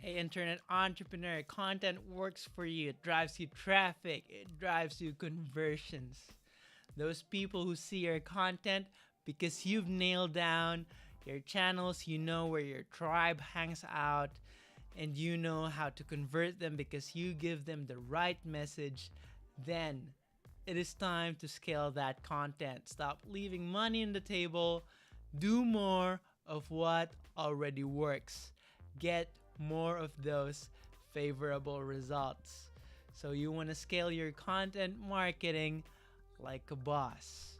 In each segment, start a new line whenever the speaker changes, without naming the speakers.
Hey, internet entrepreneur, content works for you. It drives you traffic, it drives you conversions. Those people who see your content because you've nailed down your channels, you know where your tribe hangs out, and you know how to convert them because you give them the right message, then it is time to scale that content. Stop leaving money on the table. Do more of what already works. Get more of those favorable results. So, you want to scale your content marketing like a boss.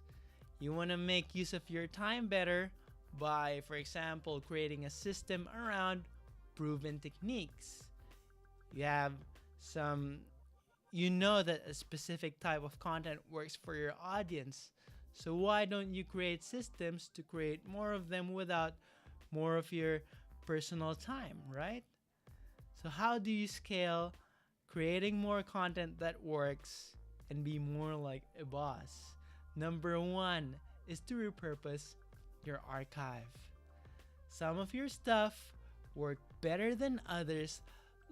You want to make use of your time better by, for example, creating a system around proven techniques. You have some, you know that a specific type of content works for your audience. So why don't you create systems to create more of them without more of your personal time, right? So how do you scale creating more content that works and be more like a boss? Number 1 is to repurpose your archive. Some of your stuff work better than others.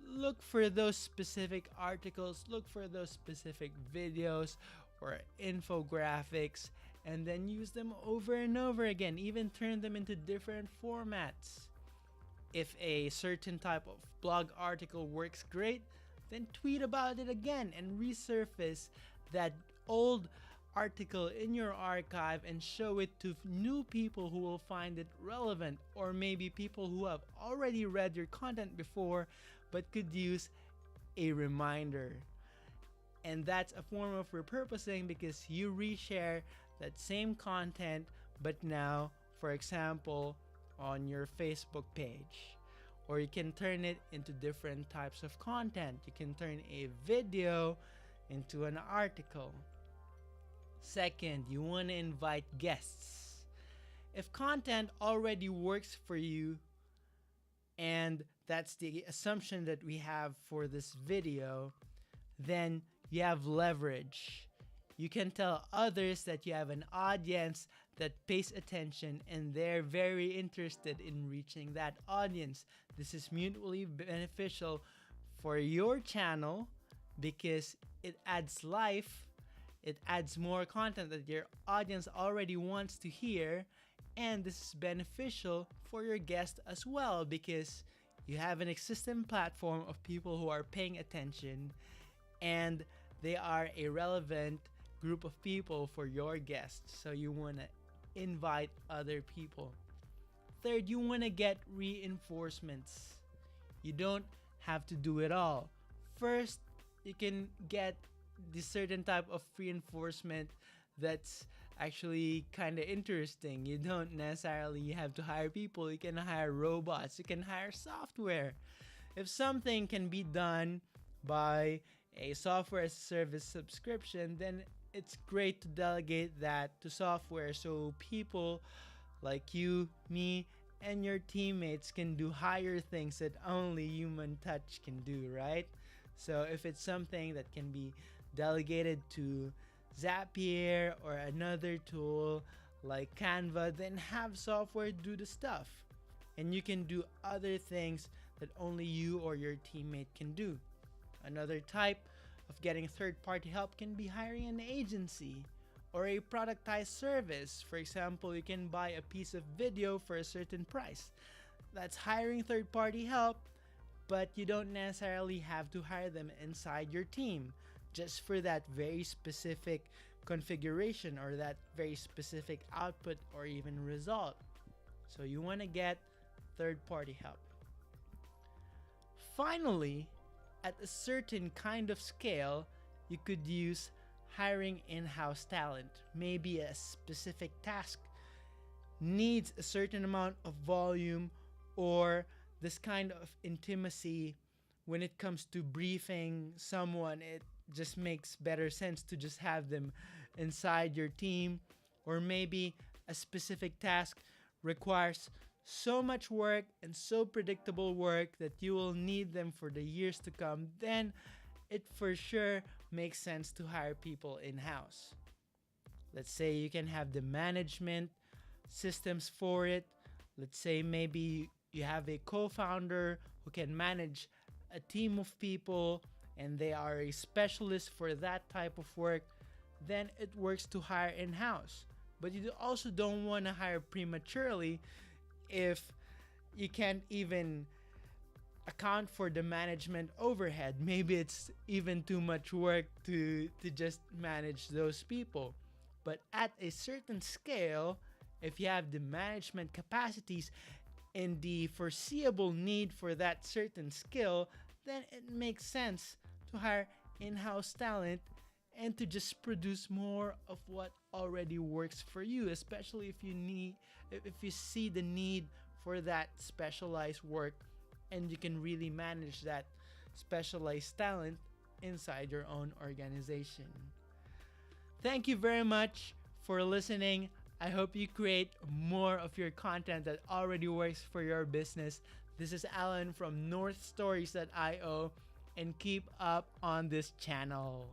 Look for those specific articles, look for those specific videos or infographics, and then use them over and over again. Even turn them into different formats. If a certain type of blog article works great, then tweet about it again and resurface that old article in your archive and show it to new people who will find it relevant, or maybe people who have already read your content before but could use a reminder. And that's a form of repurposing because you reshare that same content, but now, for example, on your Facebook page. Or you can turn it into different types of content. You can turn a video into an article. Second, you want to invite guests. If content already works for you, and that's the assumption that we have for this video, then you have leverage. You can tell others that you have an audience that pays attention and they're very interested in reaching that audience. This is mutually beneficial for your channel because it adds life, it adds more content that your audience already wants to hear, and this is beneficial for your guest as well because you have an existing platform of people who are paying attention and they are a relevant group of people for your guests. So you want to invite other people. Third, you want to get reinforcements. You don't have to do it all. First, you can get this certain type of reinforcement that's actually kind of interesting. You don't necessarily have to hire people. You can hire robots. You can hire software. If something can be done by a software as a service subscription, then it's great to delegate that to software so people like you, me, and your teammates can do higher things that only human touch can do, right? So if it's something that can be delegated to Zapier or another tool like Canva, then have software do the stuff. And you can do other things that only you or your teammate can do. Another type of getting third-party help can be hiring an agency or a productized service. For example, you can buy a piece of video for a certain price. That's hiring third-party help, but you don't necessarily have to hire them inside your team just for that very specific configuration or that very specific output or even result. So you want to get third-party help. Finally, at a certain kind of scale, you could use hiring in-house talent. Maybe a specific task needs a certain amount of volume or this kind of intimacy when it comes to briefing someone. It just makes better sense to just have them inside your team. Or maybe a specific task requires so much work and so predictable work that you will need them for the years to come, then it for sure makes sense to hire people in-house. Let's say you can have the management systems for it. Let's say maybe you have a co-founder who can manage a team of people and they are a specialist for that type of work, then it works to hire in house. But you also don't want to hire prematurely if you can't even account for the management overhead. Maybe it's even too much work to just manage those people. But at a certain scale, if you have the management capacities and the foreseeable need for that certain skill, then it makes sense to hire in-house talent and to just produce more of what already works for you, especially if you see the need for that specialized work and you can really manage that specialized talent inside your own organization. Thank you very much for listening. I hope you create more of your content that already works for your business. This is Alan from NorthStories.io, and keep up on this channel.